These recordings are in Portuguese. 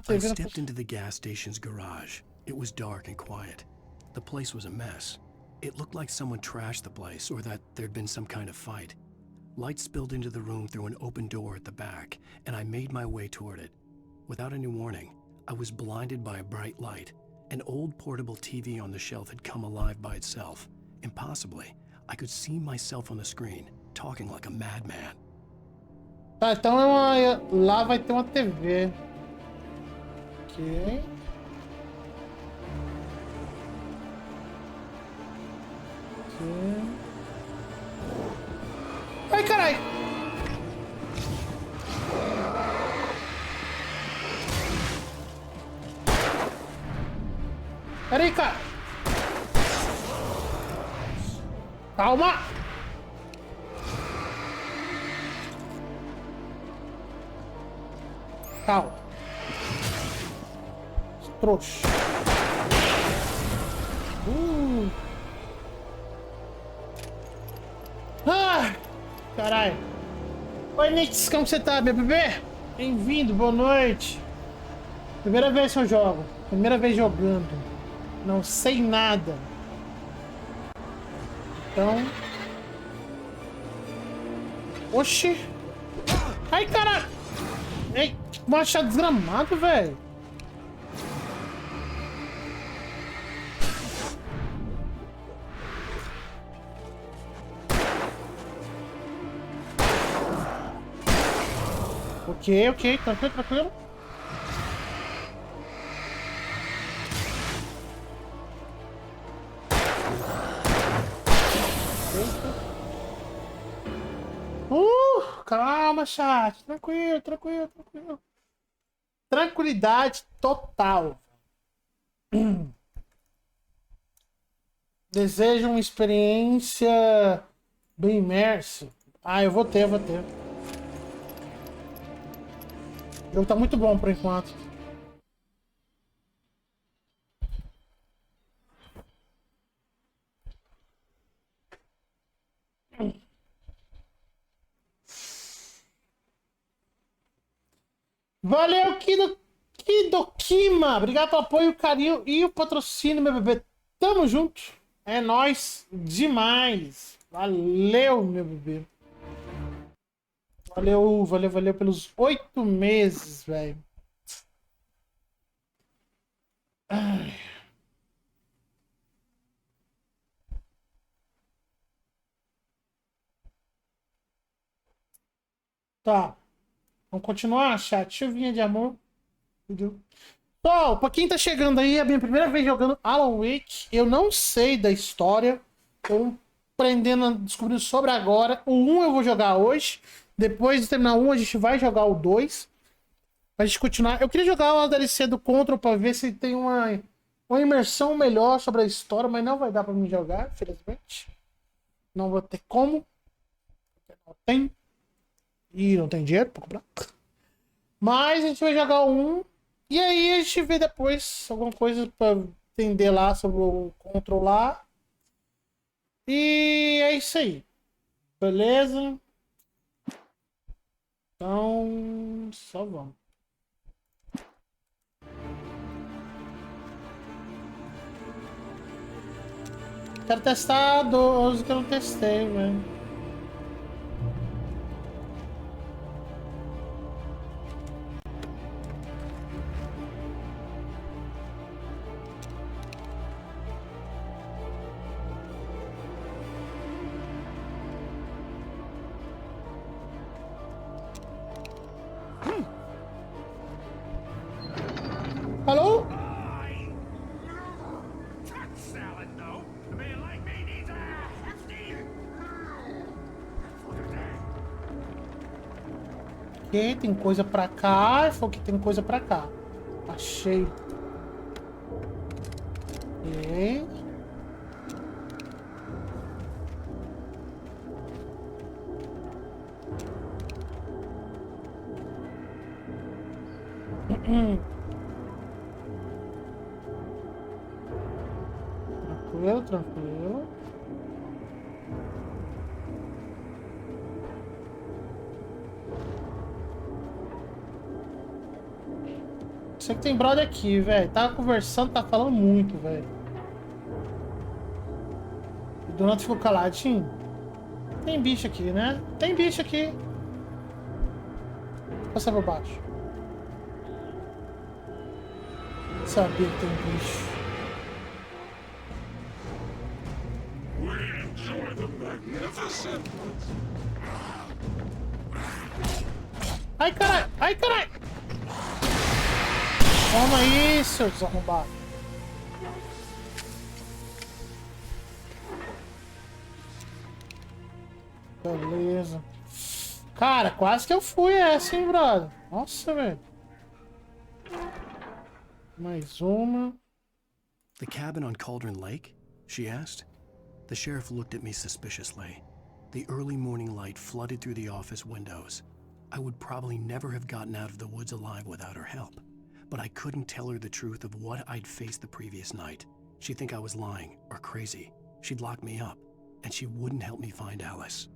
I stepped into the gas station's garage. It was dark and quiet. The place was a mess. It looked like someone trashed the place or that there'd been some kind of fight. Light spilled into the room through an open door at the back, and I made my way toward it. Without any warning, I was blinded by a bright light. An old portable TV on the shelf had come alive by itself. Impossibly, I could see myself on the screen, talking like a madman. Tá, então lá vai ter uma TV. Ok. Ai, carai! Peraí, cara! Calma! Calma! Trouxa! Ah! Caralho! Oi, Nix, como você tá, meu bebê? Bem-vindo, boa noite! Primeira vez que eu jogo. Primeira vez jogando. Não sei nada. Então... Oxi! Ai, caralho! Ei, que machado desgramado, velho! Ok, tranquilo. Calma, chat. Tranquilo. Tranquilidade total. Desejo uma experiência bem imersa. Ah, eu vou ter. O jogo tá muito bom por enquanto. Valeu, Kidokima! Obrigado pelo apoio, o carinho e o patrocínio, meu bebê. Tamo junto. É nóis demais. Valeu, meu bebê. Valeu pelos 8 meses, velho. Tá. Vamos continuar, chat. Chuvinha de amor. Pessoal, pra quem tá chegando aí, é a minha primeira vez jogando Alan Wake. Eu não sei da história. Tô aprendendo, descobrindo sobre agora. O 1 eu vou jogar hoje. Depois de terminar o 1, a gente vai jogar o 2. Pra gente continuar. Eu queria jogar uma DLC do Control pra ver se tem uma imersão melhor sobre a história, mas não vai dar pra mim jogar, infelizmente. Não vou ter como. Não tem. E não tem dinheiro pra comprar. Mas a gente vai jogar o 1. E aí a gente vê depois alguma coisa pra entender lá sobre o controlar. E é isso aí. Beleza? Então, só vamos. Quero testar 12 que eu não testei, velho. Alô? Ok, tem coisa pra cá. Falou que tem coisa pra cá. Achei. Ok. Tranquilo. Sei que tem brother aqui, velho. Tava conversando, tá falando muito, velho. O Donato ficou caladinho. Tem bicho aqui, né? Tem bicho aqui. Vou passar por baixo. Sabia que tem bicho. Ai, caralho! Ai, caralho! Toma isso, seu desarrombado. Beleza. Cara, quase que eu fui essa, hein, brother? Nossa, velho. Mais uma. The cabin on Cauldron Lake? She asked. The sheriff looked at me suspiciously. The early morning light flooded through the office windows. I would probably never have gotten out of the woods alive without her help. But I couldn't tell her the truth of what I'd faced the previous night. She'd think I was lying or crazy. She'd lock me up, and she wouldn't help me find Alice.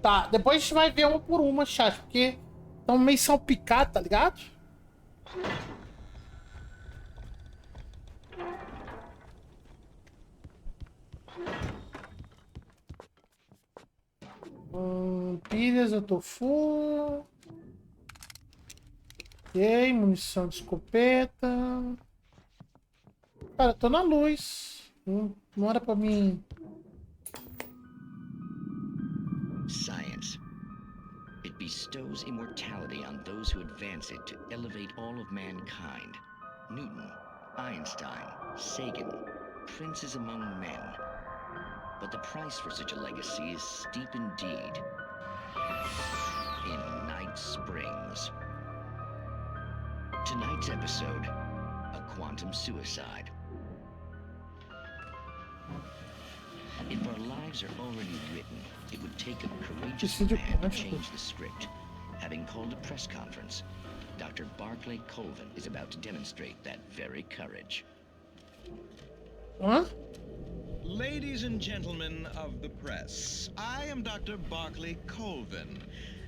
Tá, depois a gente vai ver uma por uma, chat, porque estão meio salpicados, tá ligado? Pilhas, eu tô full. Ok, munição de escopeta. Cara, eu tô na luz. Não era pra mim. Science. It bestows immortality on those who advance it to elevate all of mankind. Newton, Einstein, Sagan, princes among men. But the price for such a legacy is steep indeed. In Night Springs. Tonight's episode, a quantum suicide. If our lives are already written, it would take a courageous man to change the script. Having called a press conference, Dr. Barclay Colvin is about to demonstrate that very courage. Huh? Ladies and gentlemen of the press, I am Dr. Barclay Colvin,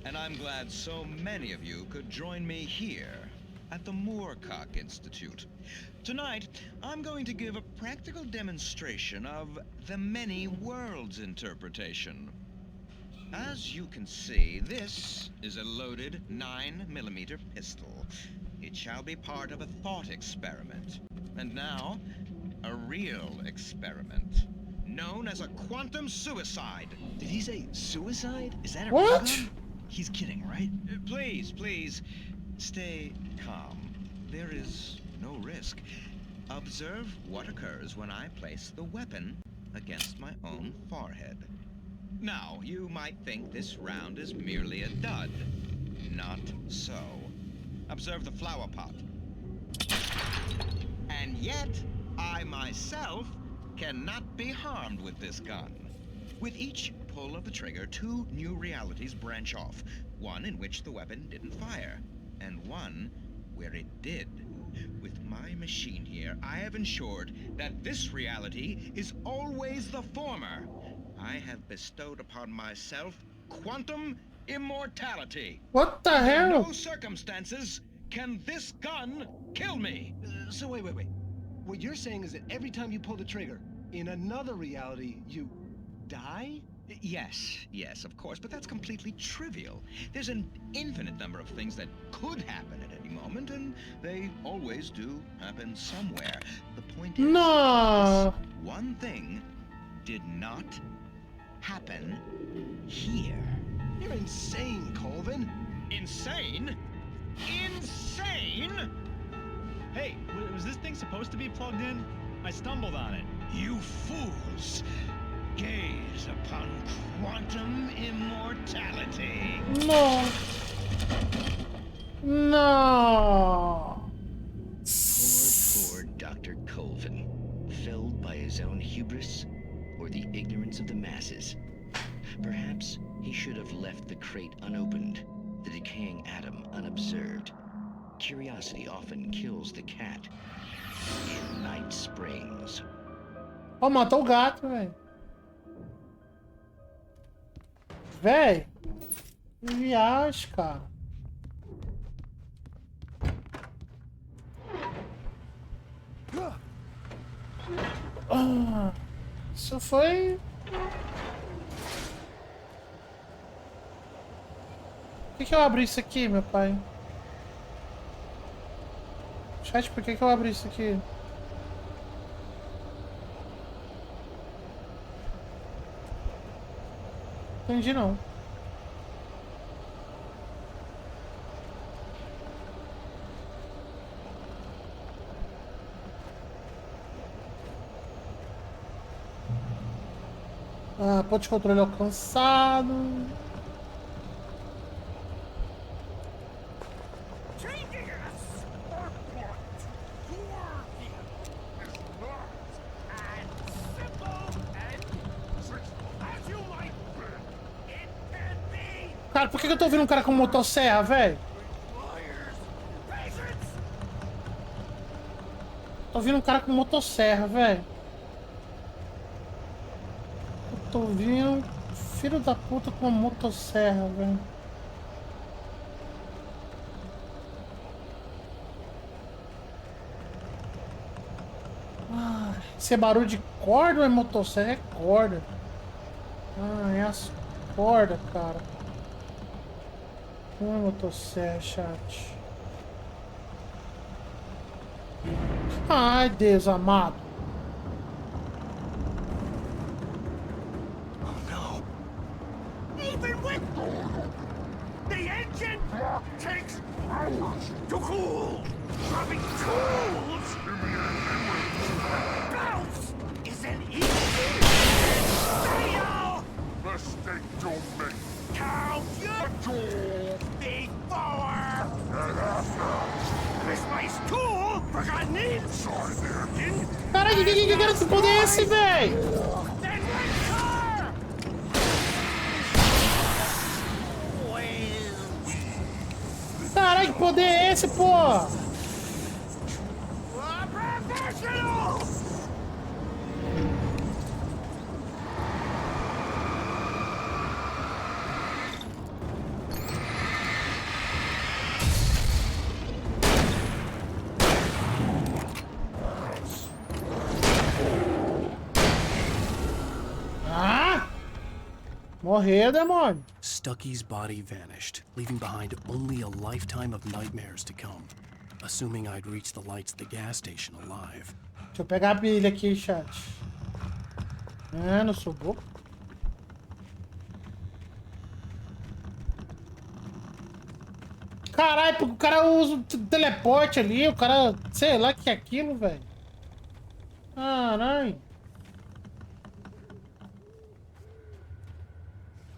and I'm glad so many of you could join me here at the Moorcock Institute. Tonight, I'm going to give a practical demonstration of the many worlds interpretation. As you can see, this is a loaded 9mm pistol. It shall be part of a thought experiment. And now, a real experiment, known as a quantum suicide. Did he say suicide? Is that a What? gun? He's kidding, right? Please, stay calm. There is no risk. Observe what occurs when I place the weapon against my own forehead. Now, you might think this round is merely a dud. Not so. Observe the flower pot. And yet, I myself cannot be harmed with this gun. With each pull of the trigger, two new realities branch off. One in which the weapon didn't fire, and one where it did. With my machine here, I have ensured that this reality is always the former. I have bestowed upon myself quantum immortality. What the Under hell? no circumstances can this gun kill me. So wait. What you're saying is that every time you pull the trigger, in another reality, you die? Yes, of course, but that's completely trivial. There's an infinite number of things that could happen at any moment, and they always do happen somewhere. The point is, No. this one thing did not happen here. You're insane, Colvin. Insane? Insane? Hey, was this thing supposed to be plugged in? I stumbled on it. You fools! Gaze upon quantum immortality. No. No. Poor Dr. Colvin, felled by his own hubris or the ignorance of the masses. Perhaps he should have left the crate unopened, the decaying atom unobserved. Curiosity often kills the cat. In Night Springs. Ó, matou o gato, velho. Véi. Que viagem, cara. Ah, isso foi... Por que eu abri isso aqui, meu pai? Chat, por que eu abri isso aqui? Entendi não. Ah, ponto de controle alcançado. Cara, por que eu tô ouvindo um cara com motosserra, velho? Tô ouvindo um cara com motosserra, velho. Eu tô ouvindo um filho da puta com uma motosserra, velho. Ah, esse é barulho de corda ou é motosserra? É corda. Ah, é as cordas, cara. Não é motosserra, chat. Ai, Deus amado. Even with the engine takes hours to cool. Dropping tools. Bounce isn't easy. Fail. Mistake don't make. Count your tools before. This place cool. Forgotten it. Sorry there. Caralho, que cara esse poder é esse, velho? Then rent car. Caralho, que poder é esse, pô? Professional. Morreu, demônio. Stucky's body vanished, leaving behind only a lifetime of nightmares to come. Assuming I'd reach the lights at the gas station alive. Deixa eu pegar a pilha aqui, chat. É, não sou bobo. Caralho, porque o cara usa o teleporte ali, o cara... Sei lá o que é aquilo, velho. Caralho.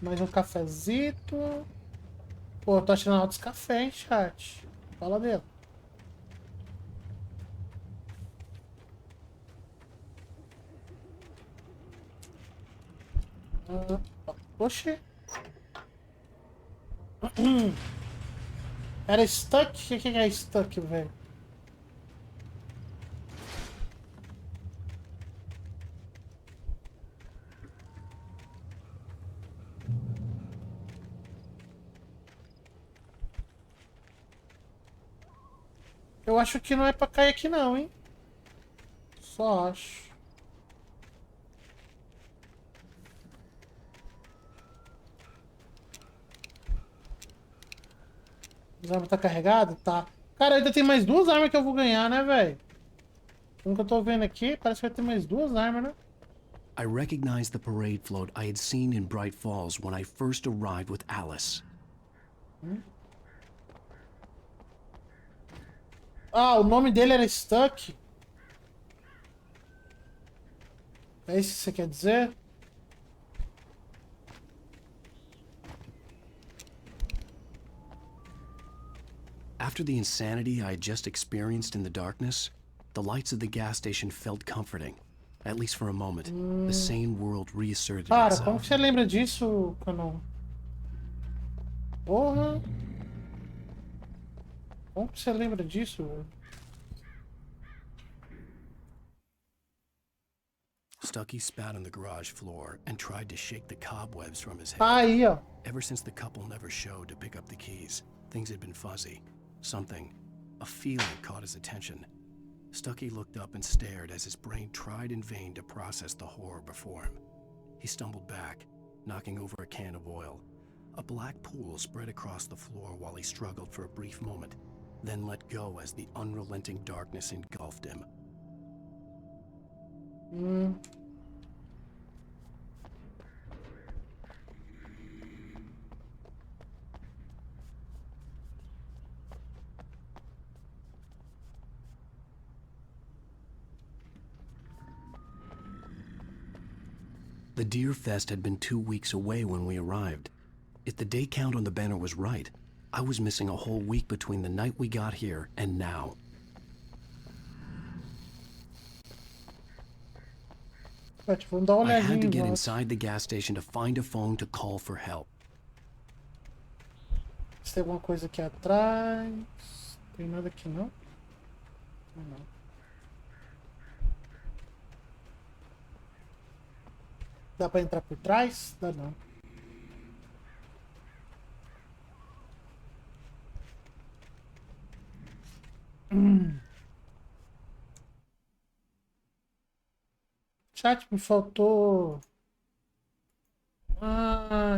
Mais um cafezito. Pô, eu tô achando altos café, hein, chat. Fala dele. Oxi. Era stuck? O que é stuck, velho? Eu acho que não é pra cair aqui não, hein? Só acho. As armas tá carregado? Tá. Cara, ainda tem mais duas armas que eu vou ganhar, né, velho? Como que eu tô vendo aqui, parece que vai ter mais duas armas, né? I recognized the parade float I had seen in Bright Falls when I first arrived with Alice. Ah, o nome dele era Stuck? É isso que você quer dizer? After the insanity I had just experienced in the darkness, the lights of the gas station felt comforting. At least for a moment. The sane world reasserted Cara, como itself. que você lembra disso, Canal? Porra! Como que você lembra disso, velho? Stucky spat on the garage floor and tried to shake the cobwebs from his head. Aí, ó. Ever since the couple never showed to pick up the keys, things had been fuzzy. Something, a feeling caught his attention. Stucky looked up and stared as his brain tried in vain to process the horror before him. He stumbled back, knocking over a can of oil. A black pool spread across the floor while he struggled for a brief moment, then let go as the unrelenting darkness engulfed him. The Deer Fest had been 2 weeks away when we arrived. If the day count on the banner was right, I was missing a whole week between the night we got here and now. Vamos dar uma I had to olhadinha em get volta. inside the gas station to find a phone to call for help. Se tem alguma coisa aqui atrás. Tem nada aqui não? Não. Dá pra entrar por trás? Dá não. Chat, me faltou.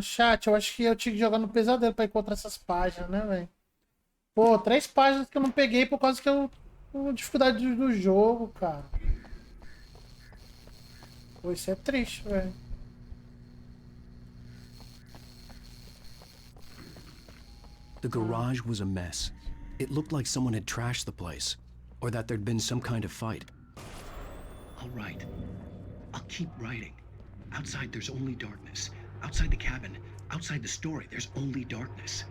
Chat, eu acho que eu tinha que jogar no pesadelo pra encontrar essas páginas, né, velho? Pô, 3 páginas que eu não peguei por causa que eu tenho dificuldade do jogo, cara. Pô, isso é triste, velho. The garage was a mess. It looked like someone had trashed the place, or that there'd been some kind of fight. I'll write. I'll keep writing. Outside, there's only darkness. Outside the cabin, outside the story, there's only darkness.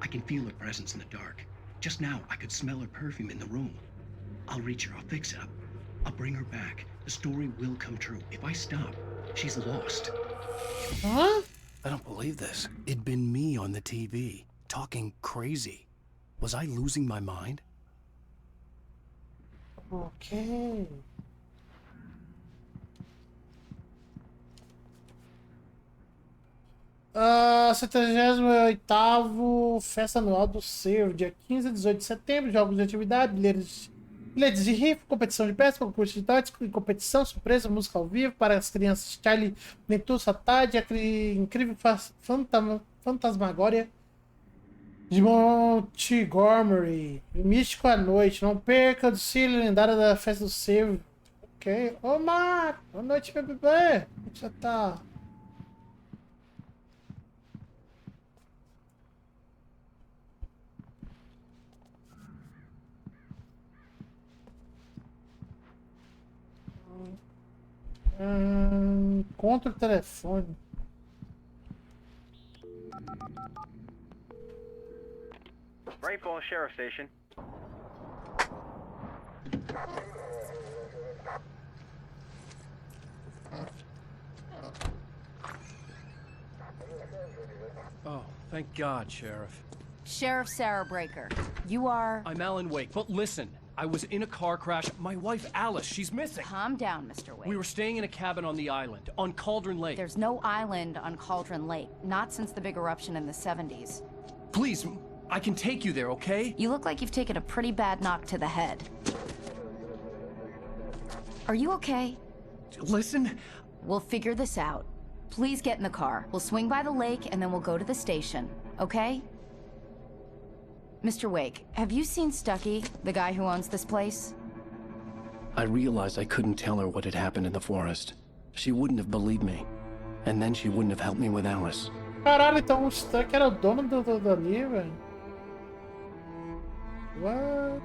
I can feel her presence in the dark. Just now, I could smell her perfume in the room. I'll reach her, I'll fix it up. I'll bring her back. The story will come true. If I stop, she's lost. Hã? I don't believe this. It'd been me on the TV, talking crazy. Was I losing my mind? Ok. Ah, 78º Festa Anual do Cervo, dia 15 a 18 de setembro, jogos de atividade, bilhetes de rifa, competição de pesca, concurso de dotes, competição, surpresa, música ao vivo para as crianças Charlie, Netussa, Tade, a incrível fantasmagória de Montgomery, místico à noite, não perca o desfile lendário da Festa do Cervo. Ok. Ô, Marco, boa noite, meu bebê. Como você tá? Encontra o telefone. Rainfall Sheriff Station. Oh, thank God, Sheriff. Sheriff Sarah Breaker. You are... I'm Alan Wake, but listen. I was in a car crash. My wife, Alice, she's missing. Calm down, Mr. Wake. We were staying in a cabin on the island, on Cauldron Lake. There's no island on Cauldron Lake. Not since the big eruption in the 70s. Please, I can take you there, okay? You look like you've taken a pretty bad knock to the head. Are you okay? Listen. We'll figure this out. Please get in the car. We'll swing by the lake and then we'll go to the station, okay? Mr. Wake, have you seen Stucky, the guy who owns this place? I realized I couldn't tell her what had happened in the forest. She wouldn't have believed me. And then she wouldn't have helped me with Alice. Caralho, então o Stuck era o dono dali, velho. What?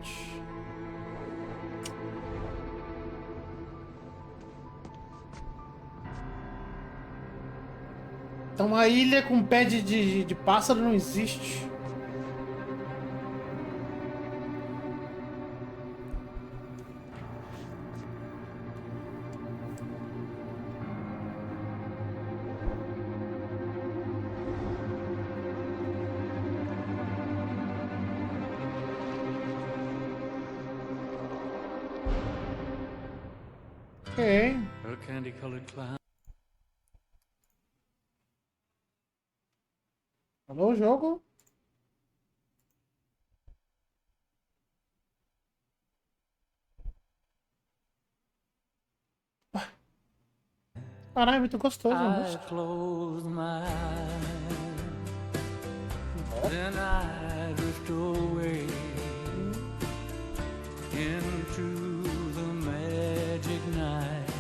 Então uma ilha com pé de pássaro não existe. Ok. Her candy-colored cloud. Alô, jogo? Caralho, é muito gostoso. I close my eyes, then I drift away into the magic night.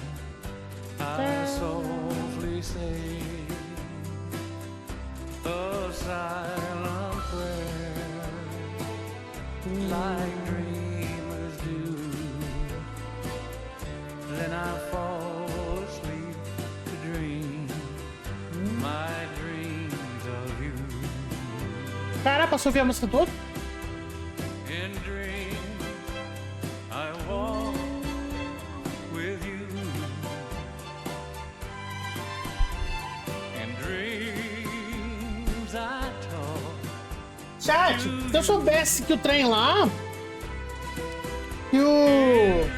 I softly say a silent prayer, like dreamers do. Then I fall asleep to dream my dreams of you. Cara, passou a ouvir a música toda? In dreams I walk with you. In dreams I talk. Chat, se eu soubesse que o trem lá... Que o...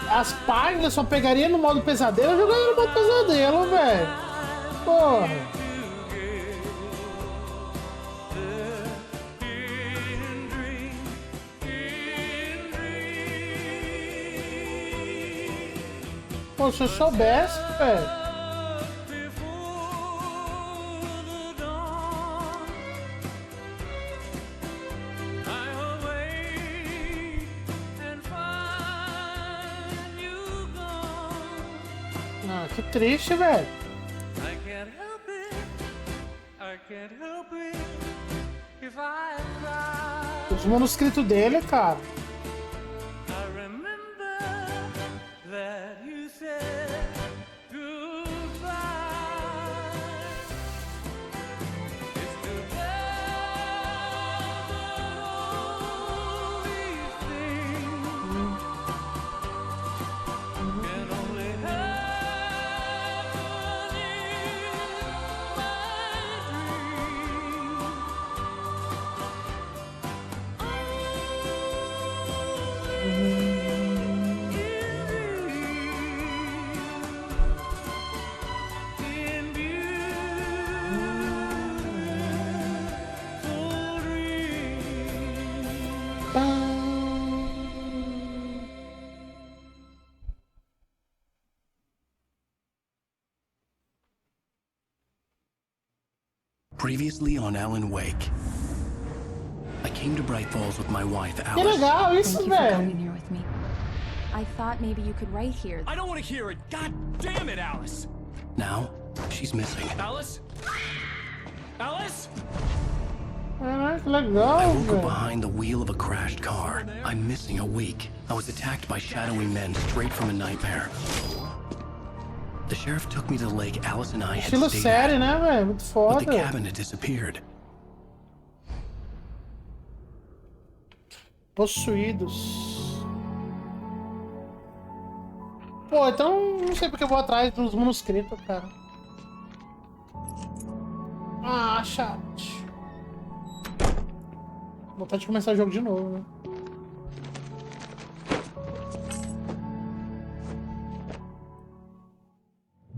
As páginas só pegaria no modo pesadelo, eu jogaria no modo pesadelo, velho. Porra. Pô, se eu soubesse, velho. Ah, que triste, velho. Os manuscritos dele, cara. Previously on Alan Wake. I came to Bright Falls with my wife, Que Alice. legal isso, Thank you for velho. coming here with me. I thought maybe you could write here. I don't want to hear it. God damn it, Alice. Now, she's missing. Alice? Alice? Caraca, que legal, I woke up velho. behind the wheel of a crashed car. I'm missing a week. I was attacked by shadowy men straight from a nightmare. The sheriff took me to the lake Alice and I had Estilo stayed série, at, né, velho? Muito but the foda. cabin had disappeared. Possuídos. Pô, então não sei porque eu vou atrás dos manuscritos, cara. Ah, chato. Vontade de começar o jogo de novo, né?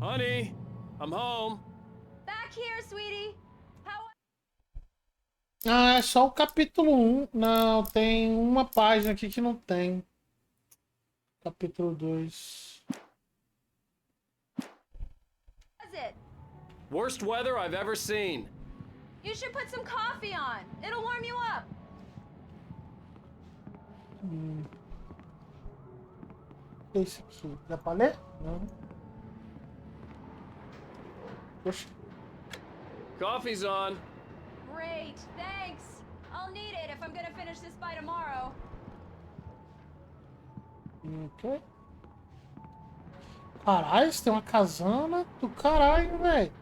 Honey, I'm home. Back here, sweetie. Ah, é só o capítulo 1. Não, tem uma página aqui que não tem. Capítulo 2. How's it? Worst weather I've ever seen. You should put some coffee on. It'll warm you up. Esse aqui. Dá pra ler? Não. Poxa. Coffee's on. Great, thanks. I'll need it if I'm gonna finish this by tomorrow. Ok. Caralho, isso tem uma casana do caralho, velho.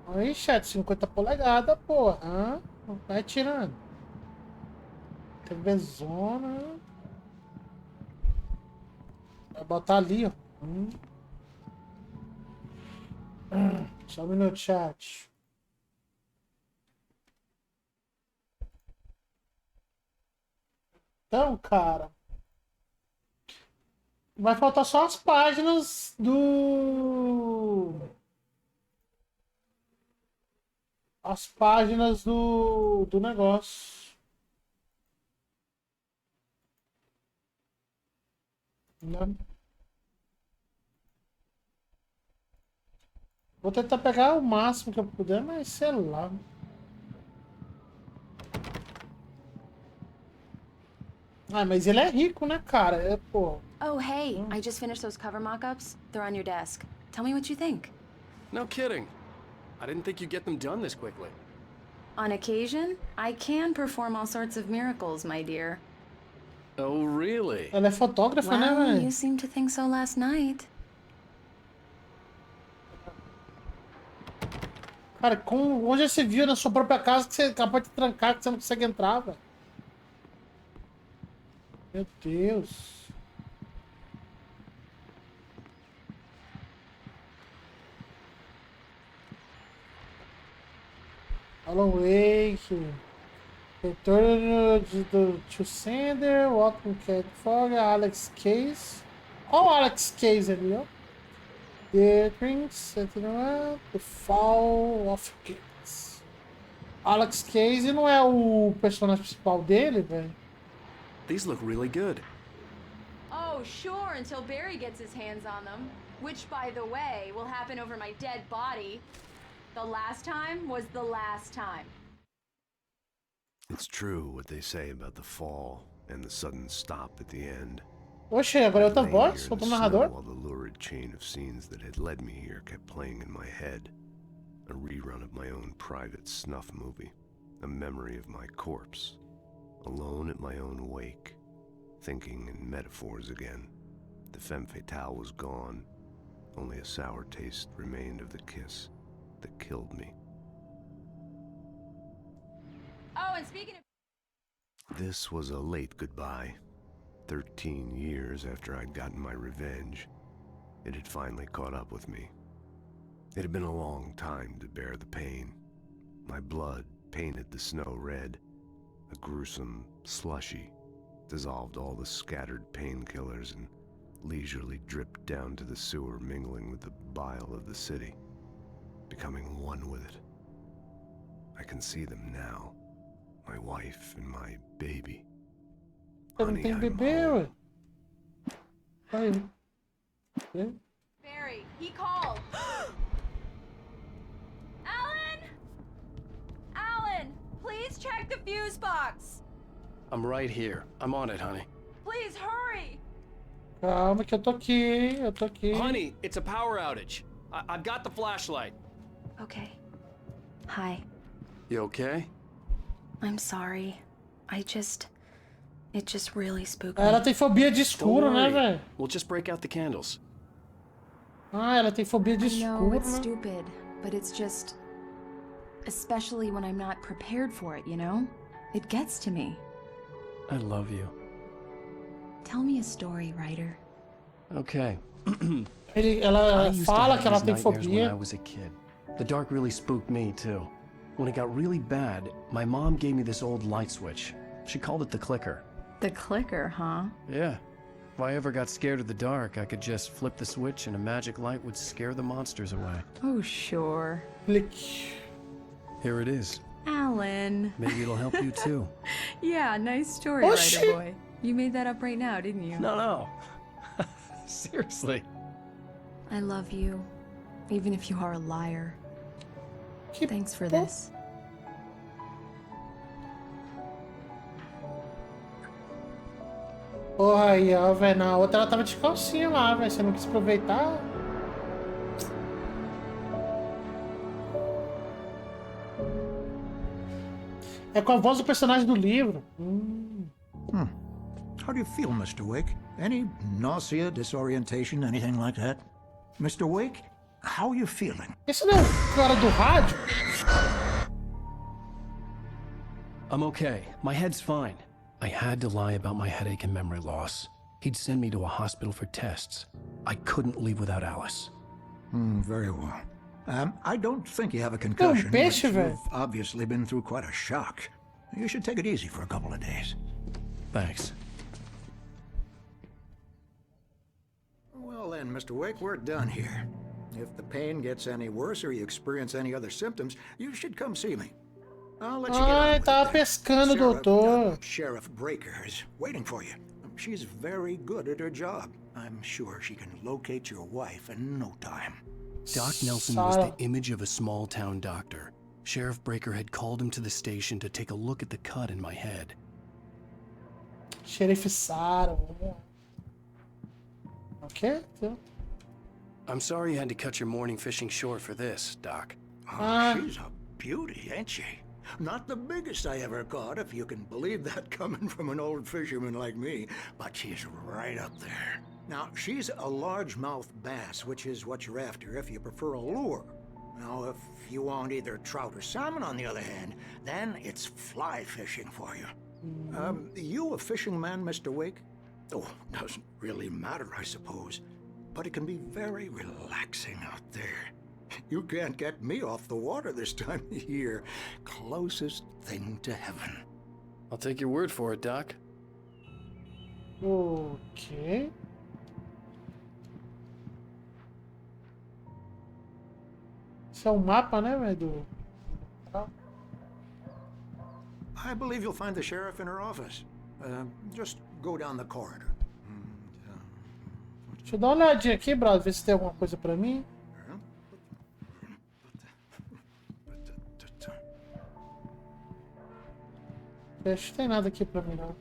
Aí, chat, 50 polegadas, porra. Hã? Vai tirando. TVzona. Vai botar ali, ó. Só um minuto, chat. Então, cara. Vai faltar só as páginas do... As páginas do negócio. Né? Vou tentar pegar o máximo que eu puder, mas sei lá. Ah, mas ele é rico, né, cara? É, pô. Oh, hey, I just finished those cover mock-ups. They're on your desk. Tell me what you think. No kidding. I didn't think you'd get them done this quickly. On occasion, I can perform all sorts of miracles, my dear. Oh, really? Ela é fotógrafa, né, Well, velho? you seemed to think so last night. Cara, onde você viu na sua própria casa que você acabou de trancar, que você não consegue entrar, velho? Meu Deus. Alan Wake. Retorno to Sender. Welcome Cat Fog. Alex Case. Olha o Alex Case ali, ó. The Drinks. The Fall of Kings. Alex Case não é o personagem principal dele, velho? These look really good. Oh, sure, until Barry gets his hands on them. Which, by the way, will happen over my dead body. The last time was the last time. It's true what they say about the fall and the sudden stop at the end. Oxe, agora é outra voz? Outro narrador? While the lurid chain of scenes that had led me here kept playing in my head. A rerun of my own private snuff movie. A memory of my corpse. Alone at my own wake. Thinking in metaphors again. The femme fatale was gone. Only a sour taste remained of the kiss that killed me. Oh, and speaking of... This was a late goodbye. 13 years after I'd gotten my revenge, it had finally caught up with me. It had been a long time to bear the pain. My blood painted the snow red. A gruesome slushy dissolved all the scattered painkillers and leisurely dripped down to the sewer, mingling with the bile of the city, becoming one with it. I can see them now. My wife and my baby. Honey, I'm home. Barry, he called. Alan! Alan, please check the fuse box. I'm right here. I'm on it, honey. Please hurry. Calma que eu tô aqui, hein? Eu tô aqui. Honey, it's a power outage. I've got the flashlight. Okay. Hi. You okay? I'm sorry. It just really spooked Ela me. tem fobia de escuro, né, velho? We'll just break out the candles. Ah, ela tem fobia de I know, escuro, it's né? stupid, but it's just... Especially when I'm not prepared for it, you know? It gets to me. I love you. Tell me a story, writer. Okay. Ela fala que ela tem When I fobia. was a kid. The dark really spooked me, too. When it got really bad, my mom gave me this old light switch. She called it the clicker. The clicker, huh? Yeah. If I ever got scared of the dark, I could just flip the switch and a magic light would scare the monsters away. Oh, sure. Click. Here it is. Alan. Maybe it'll help you, too. Yeah, nice story, Oh, writer shit. boy. You made that up right now, didn't you? No. Seriously. I love you, even if you are a liar. Thanks for this. Porra, aí, ó, velho. Na outra ela tava de calcinha lá, velho. Você não quis aproveitar? É com a voz do personagem do livro. How do you feel, Mr. Wake? Any nausea, disorientation, anything like that? Mr. Wake, how are you feeling? Esse não é o cara do rádio? I'm okay. My head's fine. I had to lie about my headache and memory loss. He'd send me to a hospital for tests. I couldn't leave without Alice. Very well. I don't think you have a concussion, but peixe, velho. you've obviously been through quite a shock. You should take it easy for a couple of days. Thanks. Well then, Mr. Wake, we're done here. If the pain gets any worse or you experience any other symptoms, you should come see me. I'll let you get on Ai, with tava it. pescando, doutor. Sheriff Breaker is waiting for you. She's very good at her job. I'm sure she can locate your wife in no time. Doc Nelson was the Sarah. image of a small-town doctor. Sheriff Breaker had called him to the station to take a look at the cut in my head. Xerife Sarah. Vamos lá. Ok? Então. I'm sorry you had to cut your morning fishing short for this, Doc. Oh, she's a beauty, ain't she? Not the biggest I ever caught, if you can believe that coming from an old fisherman like me, but she's right up there. Now, she's a largemouth bass, which is what you're after if you prefer a lure. Now, if you want either trout or salmon, on the other hand, then it's fly fishing for you. You a fishing man, Mr. Wake? Oh, doesn't really matter, I suppose. But it can be very relaxing out there. You can't get me off the water this time of year. Closest thing to heaven. I'll take your word for it, Doc. Ok. Esse é o mapa, né, velho? I believe you'll find the sheriff in her office. Just go down the corridor. Deixa eu dar uma olhadinha aqui, brother, ver se tem alguma coisa pra mim. Acho que não tem nada aqui pra mim, não.